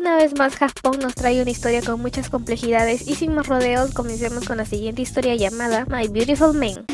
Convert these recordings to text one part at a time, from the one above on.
Una vez más, Japón nos trae una historia con muchas complejidades y sin más rodeos, comencemos con la siguiente historia llamada My Beautiful Man.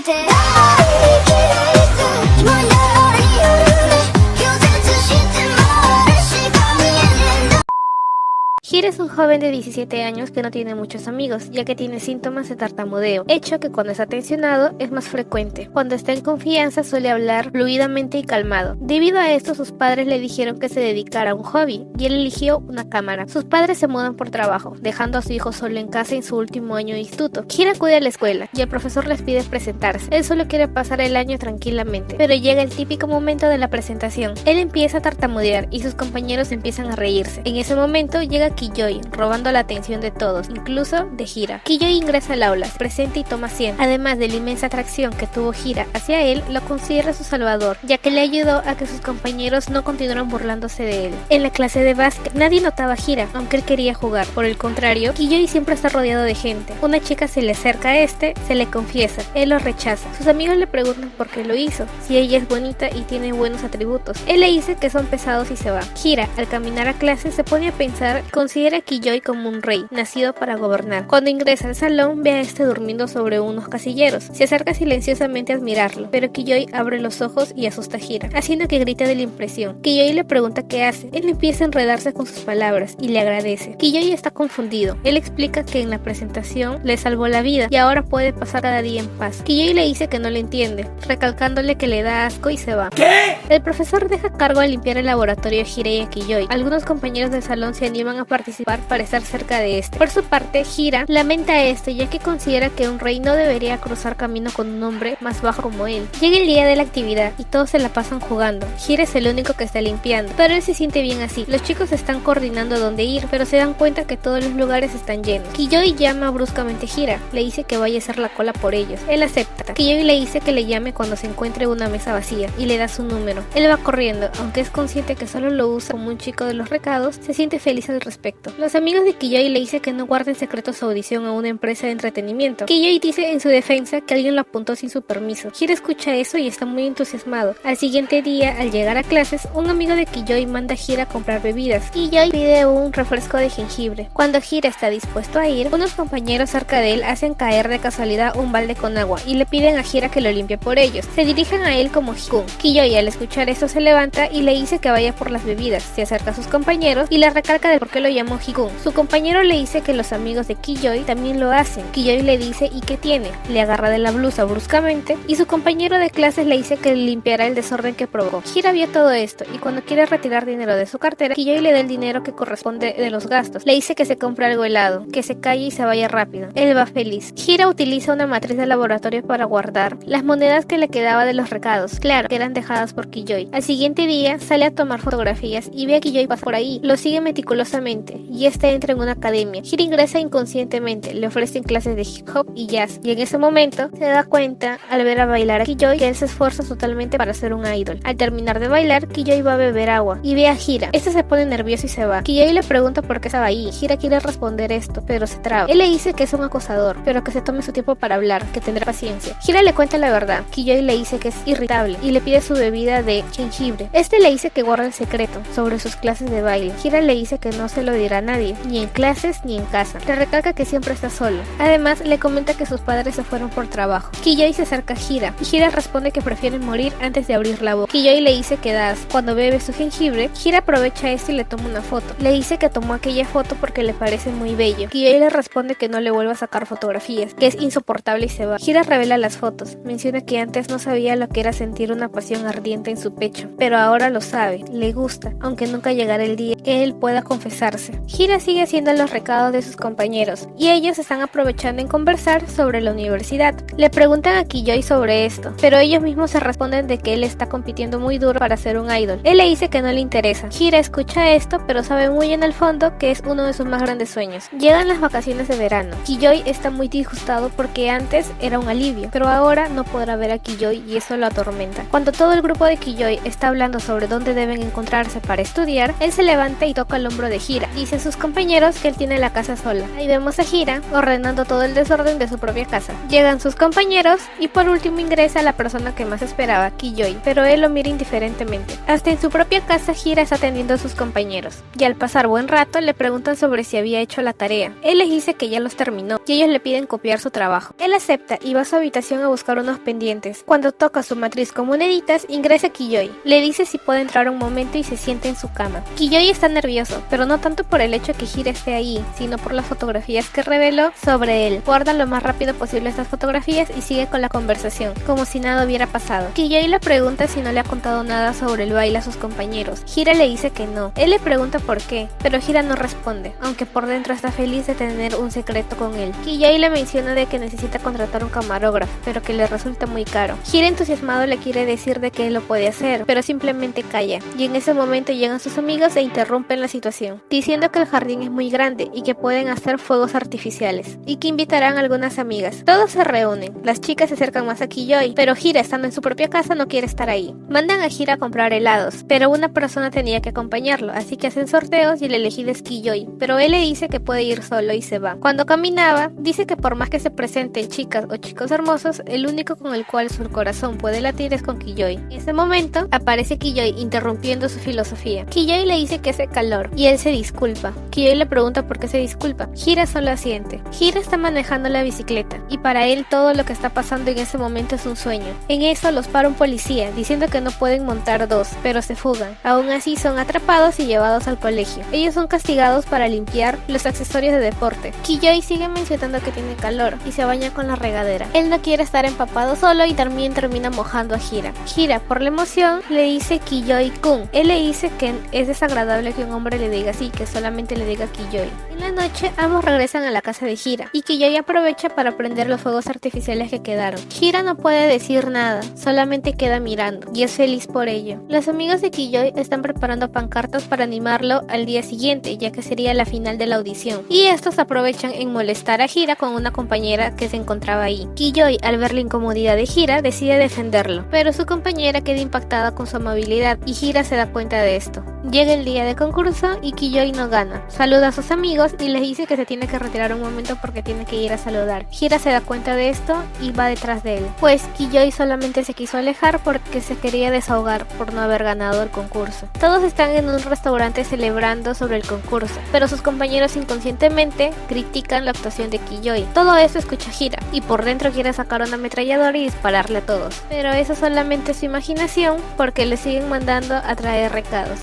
Hira es un joven de 17 años que no tiene muchos amigos, ya que tiene síntomas de tartamudeo, hecho que cuando está tensionado es más frecuente. Cuando está en confianza suele hablar fluidamente y calmado. Debido a esto, sus padres le dijeron que se dedicara a un hobby, y él eligió una cámara. Sus padres se mudan por trabajo, dejando a su hijo solo en casa en su último año de instituto. Hira acude a la escuela, y el profesor les pide presentarse. Él solo quiere pasar el año tranquilamente, pero llega el típico momento de la presentación. Él empieza a tartamudear, y sus compañeros empiezan a reírse. En ese momento llega Kiyoi, robando la atención de todos, incluso de Hira. Kiyoi ingresa al aula, se presenta y toma asiento. Además de la inmensa atracción que tuvo Hira hacia él, lo considera su salvador, ya que le ayudó a que sus compañeros no continuaran burlándose de él. En la clase de básquet, nadie notaba a Hira, aunque él quería jugar. Por el contrario, Kiyoi siempre está rodeado de gente. Una chica se le acerca a se le confiesa, él lo rechaza. Sus amigos le preguntan por qué lo hizo, si ella es bonita y tiene buenos atributos. Él le dice que son pesados y se va. Hira, al caminar a clase, se pone a pensar, considera a Kiyoi como un rey, nacido para gobernar. Cuando ingresa al salón, ve a durmiendo sobre unos casilleros. Se acerca silenciosamente a admirarlo, pero Kiyoi abre los ojos y asusta a Hira, haciendo que grite de la impresión. Kiyoi le pregunta qué hace. Él empieza a enredarse con sus palabras y le agradece. Kiyoi está confundido. Él explica que en la presentación le salvó la vida y ahora puede pasar cada día en paz. Kiyoi le dice que no le entiende, recalcándole que le da asco y se va. ¿Qué? El profesor deja a cargo de limpiar el laboratorio a Hira y a Kiyoi. Algunos compañeros del salón se animan a participar para estar cerca de Por su parte, Hira lamenta ya que considera que un rey no debería cruzar camino con un hombre más bajo como él. Llega el día de la actividad y todos se la pasan jugando. Hira es el único que está limpiando, pero él se siente bien así. Los chicos están coordinando a dónde ir, pero se dan cuenta que todos los lugares están llenos. Kiyoi llama bruscamente a Hira, le dice que vaya a hacer la cola por ellos. Él acepta. Kiyoi le dice que le llame cuando se encuentre una mesa vacía y le da su número. Él va corriendo, aunque es consciente que solo lo usa como un chico de los recados, se siente feliz al respecto. Los amigos de Kiyoi le dicen que no guarde en secreto su audición a una empresa de entretenimiento. Kiyoi dice en su defensa que alguien lo apuntó sin su permiso. Hira escucha eso y está muy entusiasmado. Al siguiente día, al llegar a clases, un amigo de Kiyoi manda a Hira a comprar bebidas. Kiyoi pide un refresco de jengibre. Cuando Hira está dispuesto a ir, unos compañeros cerca de él hacen caer de casualidad un balde con agua y le piden a Hira que lo limpie por ellos. Se dirigen a él como Hikun. Kiyoi, al escuchar esto, se levanta y le dice que vaya por las bebidas. Se acerca a sus compañeros y le recalca de por qué lo llamó Hikun. Su compañero le dice que los amigos de Kiyoi también lo hacen. Kiyoi le dice ¿y qué tiene? Le agarra de la blusa bruscamente y su compañero de clases le dice que limpiará el desorden que provocó. Hira vio todo esto y cuando quiere retirar dinero de su cartera, Kiyoi le da el dinero que corresponde de los gastos. Le dice que se compre algo helado, que se calle y se vaya rápido. Él va feliz. Hira utiliza una matriz de laboratorio para guardar las monedas que le quedaba de los recados, claro, que eran dejadas por Kiyoi. Al siguiente día sale a tomar fotografías y ve a Kiyoi pasar por ahí. Lo sigue meticulosamente y entra en una academia. Hira ingresa inconscientemente, le ofrecen clases de hip hop y jazz, y en ese momento se da cuenta al ver a bailar a Kiyoi que él se esfuerza totalmente para ser un idol. Al terminar de bailar, Kiyoi va a beber agua y ve a Hira. Se pone nervioso y se va. Kiyoi le pregunta por qué estaba ahí. Hira quiere responder esto, pero se traba. Él le dice que es un acosador, pero que se tome su tiempo para hablar, que tendrá paciencia. Hira le cuenta la verdad. Kiyoi le dice que es irritable y le pide su bebida de jengibre. Le dice que guarda el secreto sobre sus clases de baile. Hira le dice que no se lo dirá a nadie, ni en clases ni en casa. Le recalca que siempre está solo. Además, le comenta que sus padres se fueron por trabajo. Kiyoi se acerca a Hira y Hira responde que prefieren morir antes de abrir la boca. Kiyoi le dice que da asco. Cuando bebe su jengibre, Hira aprovecha esto y le toma una foto. Le dice que tomó aquella foto porque le parece muy bello. Kiyoi le responde que no le vuelva a sacar fotografías, que es insoportable y se va. Hira revela las fotos. Menciona que antes no sabía lo que era sentir una pasión ardiente en su pecho, pero ahora lo sabe, le gusta, aunque nunca llegará el día que él pueda confesarse. Hira sigue haciendo los recados de sus compañeros y ellos están aprovechando en conversar sobre la universidad. Le preguntan a Kiyoi sobre esto, pero ellos mismos se responden de que él está compitiendo muy duro para ser un idol. Él le dice que no le interesa. Hira escucha esto, pero sabe muy en el fondo que es uno de sus más grandes sueños. Llegan las vacaciones de verano. Kiyoi está muy disgustado porque antes era un alivio, pero ahora no podrá ver a Kiyoi y eso lo atormenta. Cuando todo el grupo de Kiyoi está hablando sobre dónde deben encontrarse para estudiar, él se levanta y toca el hombro de Hira. Dice a sus compañeros que él tiene la casa sola. Ahí vemos a Hira ordenando todo el desorden de su propia casa. Llegan sus compañeros y por último ingresa la persona que más esperaba, Killoi, pero él lo mira indiferentemente. Hasta en su propia casa Hira está atendiendo a sus compañeros y al pasar buen rato le preguntan sobre si había hecho la tarea. Él les dice que ya los terminó y ellos le piden copiar su trabajo. Él acepta y va a su habitación a buscar unos pendientes. Cuando toca su matriz con moneditas, ingresa Killoi. Le dice si puede entrar un momento y se sienta en su cama. Killoi está nervioso, pero no tanto por el hecho de que Hira esté ahí, sino por las fotografías que reveló sobre él. Guarda lo más rápido posible estas fotografías y sigue con la conversación, como si nada hubiera pasado. Killoi le pregunta si no le ha contado nada sobre el baile a sus compañeros. Hira le dice que no. Él le pregunta por qué, pero Hira no responde, aunque por dentro está feliz de tener un secreto con él. Killoi le menciona de que necesita contratar un camarógrafo, pero que le resulta muy caro. Hira entusiasmado le quiere decir de que él lo puede hacer, pero simplemente calla, y en ese momento llegan sus amigos e interrumpen la situación, diciendo que el jardín es muy grande y que pueden hacer fuegos artificiales, y que invitarán a algunas amigas. Todos se reúnen, las chicas se acercan más a Killoi, pero Hira, estando en su propia casa, no quiere estar ahí. Mandan a Hira a comprar helados, pero una persona tenía que acompañarlo, así que hacen sorteos y el elegido es Killoi, pero él le dice que puede ir solo y se va. Cuando caminaba, dice que por más que se presenten chicas o chicos hermosos, el único con el cual su corazón puede latir es con Killoi. En ese momento, aparece Killoi interrumpiendo su filosofía. Killoi le dice que hace calor y él se disculpa. Killoi le pregunta por qué se disculpa. Hira solo asiente. Hira está manejando la bicicleta y para él todo lo que está pasando en ese momento es un sueño. En eso los para un policía diciendo que no pueden montar dos, pero se fugan. Aún así son atrapados y llevados al colegio. Ellos son castigados para limpiar los accesorios de deporte. Killoi sigue mencionando que tiene calor y se baña con la regadera. Él no quiere estar empapado solo y también termina mojando a Hira. Hira, por la emoción, le dice Killoi-kun. Él le dice que es desagradable que un hombre le diga así, que solamente le diga Killoi. En la noche, ambos regresan a la casa de Hira y Killoi aprovecha para prender los fuegos artificiales que quedaron. Hira no puede decir nada, solamente queda mirando y es feliz por ello. Los amigos de Killoi están preparando pancartas para animarlo al día siguiente, ya que sería la final de la audición, y estos aprovechan en molestar a Hira con una compañera que se encontraba ahí. Killoi, al ver la incomodidad de Hira, decide defenderlo, pero su compañera queda impactada con su amabilidad y Hira se da cuenta de esto. Llega el día de concurso y Killoi no gana. Saluda a sus amigos y les dice que se tiene que retirar un momento porque tiene que ir a saludar. Hira se da cuenta de esto y va detrás de él, pues Killoi solamente se quiso alejar porque se quería desahogar por no haber ganado el concurso. Todos están en un restaurante celebrando sobre el concurso, pero sus compañeros inconscientemente critican la actuación de Killoi. Todo eso escucha Hira y por dentro quiere sacar una ametralladora y dispararle a todos, pero eso solamente es su imaginación porque le siguen mandando a traer recados.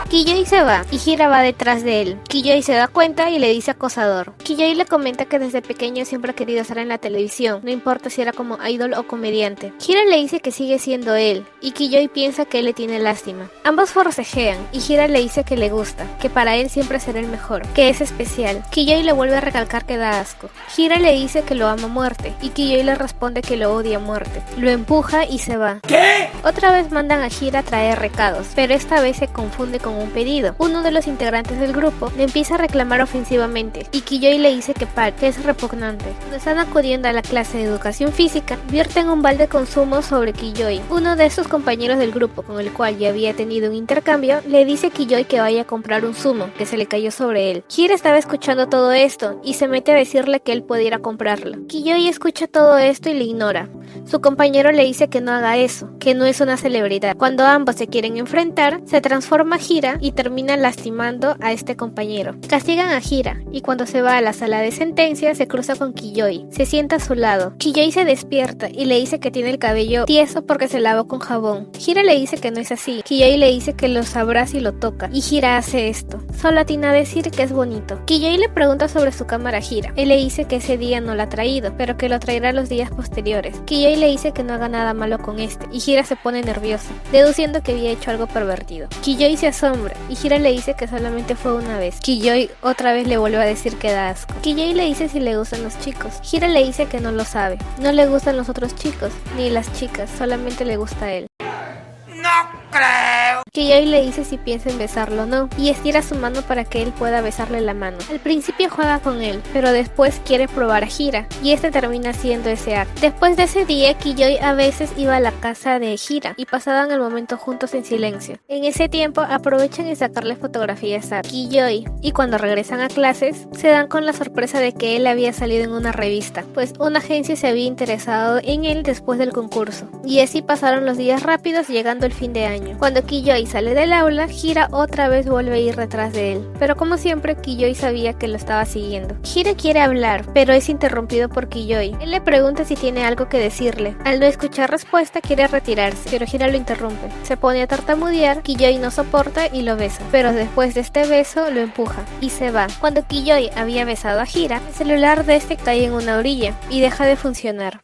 Killoi se va y Hira va detrás de él. Killoi se da cuenta y le dice acosador. Killoi le comenta que desde pequeño siempre ha querido estar en la televisión, no importa si era como idol o comediante. Hira le dice que sigue siendo él y Killoi piensa que él le tiene lástima. Ambos forcejean y Hira le dice que le gusta, que para él siempre será el mejor, que es especial. Killoi le vuelve a recalcar que da asco. Hira le dice que lo ama a muerte y Killoi le responde que lo odia a muerte. Lo empuja y se va. ¿Qué? Otra vez mandan a Hira a traer recados, pero esta vez se confunde con un pedido. Uno de los integrantes del grupo le empieza a reclamar ofensivamente y Killoi le dice que es repugnante. Cuando están acudiendo a la clase de educación física, vierten un balde con zumo sobre Killoi. Uno de sus compañeros del grupo, con el cual ya había tenido un intercambio, le dice a Killoi que vaya a comprar un zumo que se le cayó sobre él. Hira estaba escuchando todo esto y se mete a decirle que él puede ir a comprarlo. Killoi escucha todo esto y le ignora. Su compañero le dice que no haga eso, que no es una celebridad. Cuando ambos se quieren enfrentar, se transforma Hira y termina lastimando a este compañero. Castigan a Hira y cuando se va a la sala de sentencia se cruza con Killoi. Se sienta a su lado. Killoi se despierta y le dice que tiene el cabello tieso porque se lavó con jabón. Hira le dice que no es así. Killoi le dice que lo sabrá si lo toca y Hira hace esto. Solo atina a decir que es bonito. Killoi le pregunta sobre su cámara a Hira. Él le dice que ese día no la ha traído, pero que lo traerá los días posteriores. Killoi le dice que no haga nada malo con este y Hira se pone nerviosa, deduciendo que había hecho algo pervertido. Killoi se asombra y Hira le dice que solamente fue una vez. Killoi otra vez le vuelve a decir que da asco. Killoi le dice si le gustan los chicos. Hira le dice que no lo sabe. No le gustan los otros chicos, ni las chicas, solamente le gusta a él. No creo. Kiyoy le dice si piensa en besarlo o no, y estira su mano para que él pueda besarle la mano. Al principio juega con él, pero después quiere probar a Hira, y este termina haciendo ese acto. Después de ese día, Kiyoy a veces iba a la casa de Hira, y pasaban el momento juntos en silencio. En ese tiempo, aprovechan en sacarle fotografías a Kiyoy, y cuando regresan a clases, se dan con la sorpresa de que él había salido en una revista, pues una agencia se había interesado en él después del concurso. Y así pasaron los días rápidos, llegando el fin de año. Cuando Kiyoy sale del aula, Hira otra vez vuelve a ir detrás de él, pero como siempre, Kiyoy sabía que lo estaba siguiendo. Hira quiere hablar, pero es interrumpido por Kiyoy. Él le pregunta si tiene algo que decirle. Al no escuchar respuesta, quiere retirarse, pero Hira lo interrumpe. Se pone a tartamudear, Kiyoy no soporta y lo besa, pero después de este beso lo empuja y se va. Cuando Kiyoy había besado a Hira, el celular de este cae en una orilla y deja de funcionar.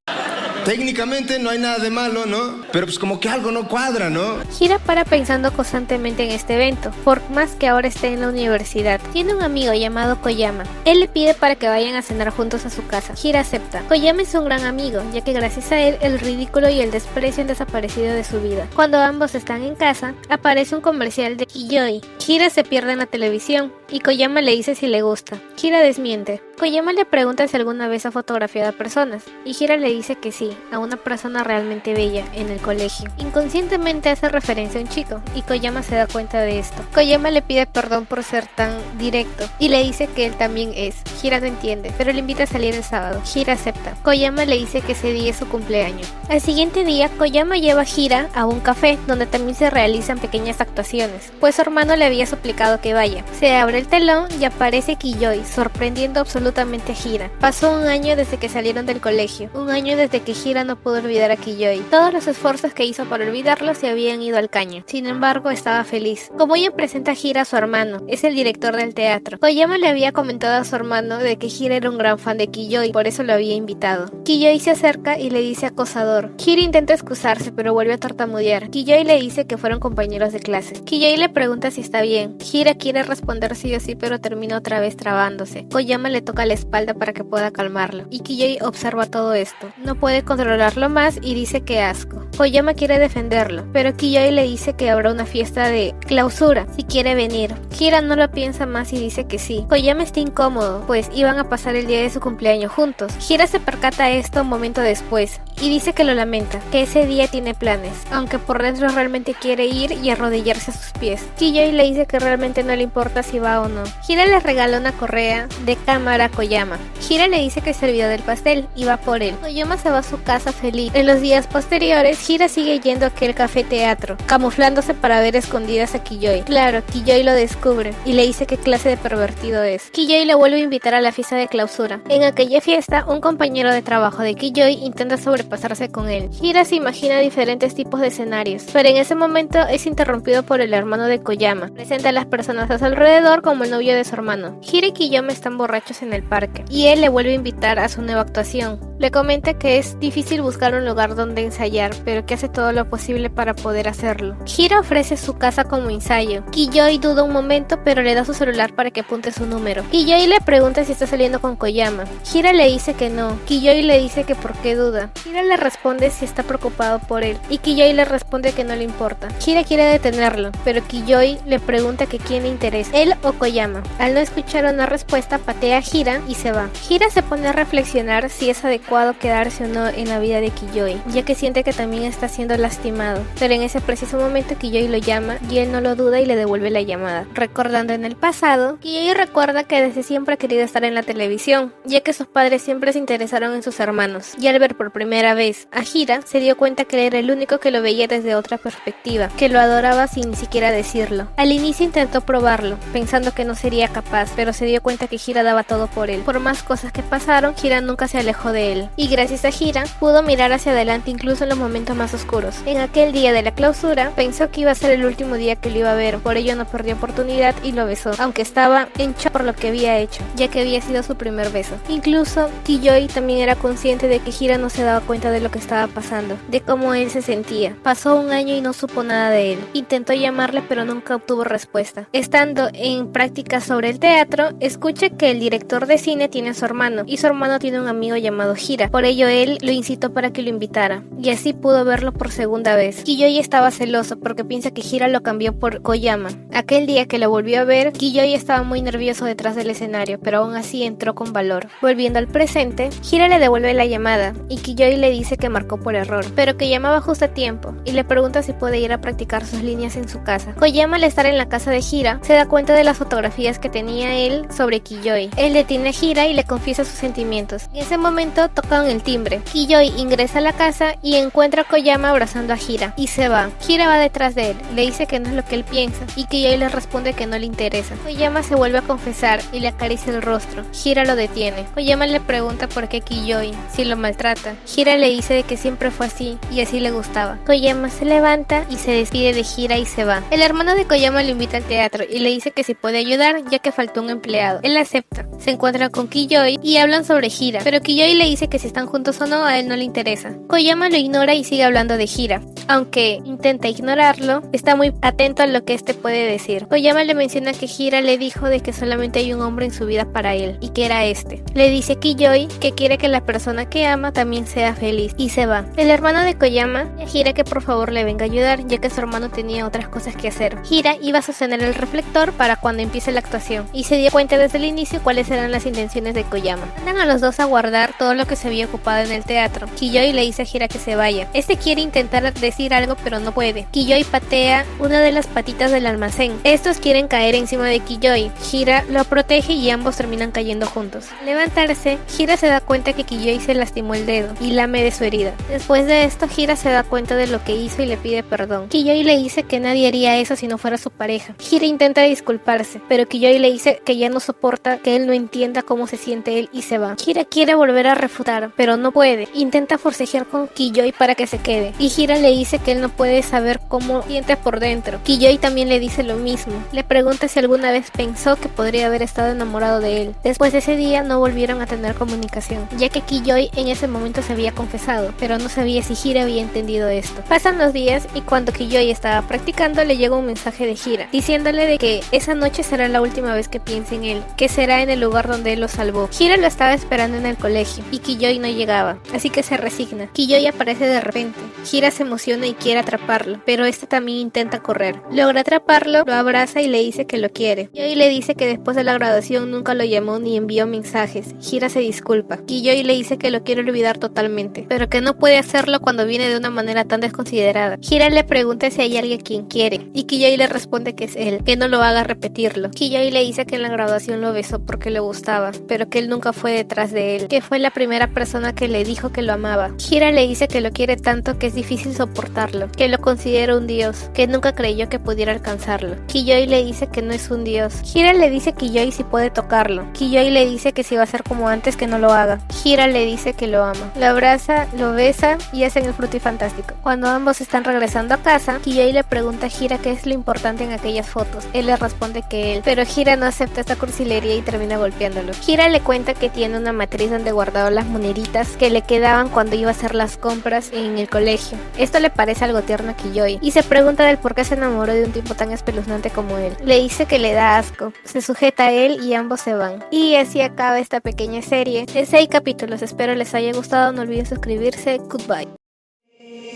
Técnicamente no hay nada de malo, ¿no? Pero pues como que algo no cuadra, ¿no? Hira para pensando constantemente en este evento, por más que ahora esté en la universidad. Tiene un amigo llamado Koyama. Él le pide para que vayan a cenar juntos a su casa. Hira acepta. Koyama es un gran amigo, ya que gracias a él el ridículo y el desprecio han desaparecido de su vida. Cuando ambos están en casa, aparece un comercial de Kiyoy. Hira se pierde en la televisión y Koyama le dice si le gusta. Hira desmiente. Koyama le pregunta si alguna vez ha fotografiado a personas, y Hira le dice que sí, a una persona realmente bella en el colegio. Inconscientemente hace referencia a un chico, y Koyama se da cuenta de esto. Koyama le pide perdón por ser tan directo, y le dice que él también es. Hira no entiende, pero le invita a salir el sábado. Hira acepta. Koyama le dice que ese día es su cumpleaños. Al siguiente día, Koyama lleva a Hira a un café, donde también se realizan pequeñas actuaciones, pues su hermano le había suplicado que vaya. Se abre el telón y aparece Kiyoy, sorprendiendo absolutamente a Hira. Pasó un año desde que salieron del colegio, un año desde que Hira no pudo olvidar a Kiyoy. Todos los esfuerzos que hizo para olvidarlo se habían ido al caño. Sin embargo, estaba feliz. Koyama presenta a Hira a su hermano, es el director del teatro. Koyama le había comentado a su hermano de que Hira era un gran fan de Kiyoy, por eso lo había invitado. Kiyoy se acerca y le dice acosador. Hira intenta excusarse, pero vuelve a tartamudear. Kiyoy le dice que fueron compañeros de clase. Kiyoy le pregunta si está bien. Hira quiere responder sí o sí, pero termina otra vez trabándose. Koyama le toca la espalda para que pueda calmarlo, y Kiyoy observa todo esto. No puede controlarlo más y dice que asco. Koyama quiere defenderlo, pero Kiyoy le dice que habrá una fiesta de clausura si quiere venir. Hira no lo piensa más y dice que sí. Koyama está incómodo, pues iban a pasar el día de su cumpleaños juntos. Hira se percata esto un momento después y dice que lo lamenta, que ese día tiene planes, aunque por dentro realmente quiere ir y arrodillarse a sus pies. Kiyoy le dice que realmente no le importa si va o no. Hira le regala una correa de cámara a Koyama. Hira le dice que se olvidó del pastel y va por él. Koyama se va a su casa feliz. En los días posteriores, Hira sigue yendo a aquel café teatro, camuflándose para ver escondidas a Kiyoy. Claro, Kiyoy lo descubre y le dice qué clase de pervertido es. Kiyoy le vuelve a invitar a la fiesta de clausura. En aquella fiesta, un compañero de trabajo de Kiyoy intenta sobrepasarse con él. Hira se imagina diferentes tipos de escenarios, pero en ese momento es interrumpido por el hermano de Koyama. Presenta a las personas a su alrededor como el novio de su hermano. Hira y Koyama están borrachos en el parque, y él le vuelve a invitar a su nueva actuación. Le comenta que es difícil buscar un lugar donde ensayar, pero que hace todo lo posible para poder hacerlo. Hira ofrece su casa como ensayo. Kiyoy duda un momento, pero le da su celular para que apunte su número. Kiyoy le pregunta si está saliendo con Koyama. Hira le dice que no. Kiyoy le dice que por qué duda. Hira le responde si está preocupado por él, y Kiyoy le responde que no le importa. Hira quiere detenerlo, pero Kiyoy le pregunta que quién le interesa, él o Koyama. Al no escuchar una respuesta, patea a Hira y se va. Hira se pone a reflexionar si es adecuado quedarse o no en la vida de Kiyoy, ya que siente que también está siendo lastimado. Pero en ese preciso momento Kiyoy lo llama y él no lo duda y le devuelve la llamada. Recordando en el pasado, Kiyoy recuerda que desde siempre ha querido estar en la televisión, ya que sus padres siempre se interesaron en sus hermanos. Y al ver por primera vez a Hira, se dio cuenta que él era el único que lo veía desde otra perspectiva, que lo adoraba sin ni siquiera decirlo. Al inicio intentó probarlo, pensando que no sería capaz, pero se dio cuenta que Hira daba todo por él. Por más cosas que pasaron, Hira nunca se alejó de él, y gracias a Hira pudo mirar hacia adelante incluso en los momentos más oscuros. En aquel día de la clausura, pensó que iba a ser el último día que lo iba a ver, por ello no perdió oportunidad y lo besó, aunque estaba en shock por lo que había hecho, ya que había sido su primer beso. Incluso Kiyoy también era consciente de que Hira no se daba cuenta de lo que estaba pasando, de cómo él se sentía. Pasó un año y no supo nada de él. Intentó llamarle pero nunca obtuvo respuesta. Estando en prácticas sobre el teatro, escucha que el director de cine tiene a su hermano, y su hermano tiene un amigo llamado Hira, por ello él lo incitó para que lo invitara, y así pudo verlo por segunda vez. Kiyoi estaba celoso porque piensa que Hira lo cambió por Koyama. Aquel día que lo volvió a ver, Kiyoi estaba muy nervioso detrás del escenario, pero aún así entró con valor. Volviendo al presente, Hira le devuelve la llamada, y Kiyoi le dice que marcó por error, pero que llamaba justo a tiempo, y le pregunta si puede ir a practicar sus líneas en su casa. Koyama, al estar en la casa de Hira, se da cuenta de las fotografías que tenía él sobre Kiyoi. Él detiene a Hira y le confiesa sus sentimientos. En ese momento tocan el timbre. Kiyoi ingresa a la casa y encuentra a Koyama abrazando a Hira, y se va. Hira va detrás de él, le dice que no es lo que él piensa, y Kiyoi le responde que no le interesa. Koyama se vuelve a confesar y le acaricia el rostro. Hira lo detiene. Koyama le pregunta por qué Kiyoi, si lo maltrata. Hira le dice de que siempre fue así, y así le gustaba. Koyama se levanta y se despide de Hira y se va. El hermano de Koyama lo invita al teatro y le dice que si puede ayudar, ya que faltó un empleado. Él acepta. Se encuentran con Kiyoi y hablan sobre Hira, pero Kiyoi le dice que si están juntos o no, a él no le interesa. Koyama lo ignora y sigue hablando de Hira. Aunque intenta ignorarlo, está muy atento a lo que este puede decir. Koyama le menciona que Hira le dijo de que solamente hay un hombre en su vida para él, y que era este. Le dice a Kiyoi que quiere que la persona que ama también sea feliz, y se va. El hermano de Koyama le Hira que por favor le venga a ayudar, ya que su hermano tenía otras cosas que hacer. Hira iba a sostener el reflector para cuando empiece la actuación, y se dio cuenta desde el inicio cuáles eran las intenciones de Koyama. Mandan a los dos a guardar todo lo que se había ocupado en el teatro. Kiyoi le dice a Hira que se vaya. Este quiere intentar decir algo, pero no puede. Kiyoi patea una de las patitas del almacén. Estos quieren caer encima de Kiyoi. Hira lo protege y ambos terminan cayendo juntos. Al levantarse, Hira se da cuenta que Kiyoi se lastimó el dedo y lame de su herida. Después de esto, Hira se da cuenta de lo que hizo y le pide perdón. Kiyoi le dice que nadie haría eso si no fuera su pareja. Hira intenta disculparse, pero Kiyoi le dice que ya no soporta que él no entienda cómo se siente él y se va. Hira quiere volver a refutar, pero no puede. Intenta forcejear con Kiyoi para que se quede, y Hira le dice que él no puede saber cómo siente por dentro. Kiyoi también le dice lo mismo. Le pregunta si alguna vez pensó que podría haber estado enamorado de él. Después de ese día no volvieron a tener comunicación, ya que Kiyoi en ese momento se había confesado, pero no sabía si Hira había entendido esto. Pasan los días y cuando Kiyoi estaba practicando le llega un mensaje de Hira, diciéndole de que esa noche será la última vez que piense en él, que será en el lugar donde él lo salvó. Hira lo estaba esperando en el colegio y Kiyoi no llegaba, así que se resigna. Kiyoi aparece de repente. Hira se emociona y quiere atraparlo, pero este también intenta correr. Logra atraparlo, lo abraza y le dice que lo quiere. Kiyoi le dice que después de la graduación nunca lo llamó ni envió mensajes. Hira se disculpa. Kiyoi le dice que lo quiere olvidar totalmente, pero que no puede hacerlo cuando viene de una manera tan desconsiderada. Hira le pregunta si hay alguien quien quiere, y Kiyoi le responde que es él, que no lo haga repetirlo. Kiyoi le dice que en la graduación lo besó porque le gustaba, pero que él nunca fue detrás de él, que fue la primera persona que le dijo que lo amaba. Hira le dice que lo quiere tanto que es difícil soportarlo, que lo considera un dios, que nunca creyó que pudiera alcanzarlo. Kiyoi le dice que no es un dios. Hira le dice a Kiyoi si puede tocarlo. Kiyoi le dice que si va a ser como antes, que no lo haga. Hira le dice que lo ama. Lo abraza, lo besa y hacen el frutifantástico. Cuando ambos están regresando a casa, Kiyoi le pregunta a Hira qué es lo importante en aquellas fotos. Él le responde que él, pero Hira no acepta esta cursilería y termina golpeándolo. Hira le cuenta que tiene una matriz donde guardaba las moneditas que le quedaban cuando iba a hacer las compras en el colegio. Esto le parece algo tierno a Kiyoi y se pregunta del por qué se enamoró de un tipo tan espeluznante como él. Le dice que le da asco, se sujeta a él y ambos se van. Y así acaba esta pequeña serie de 6 capítulos. Espero les haya gustado, no olviden suscribirse. Goodbye.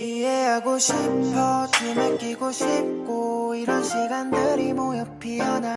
이해하고 싶어, 춤에 끼고 싶고 이런 시간들이 모여 피어나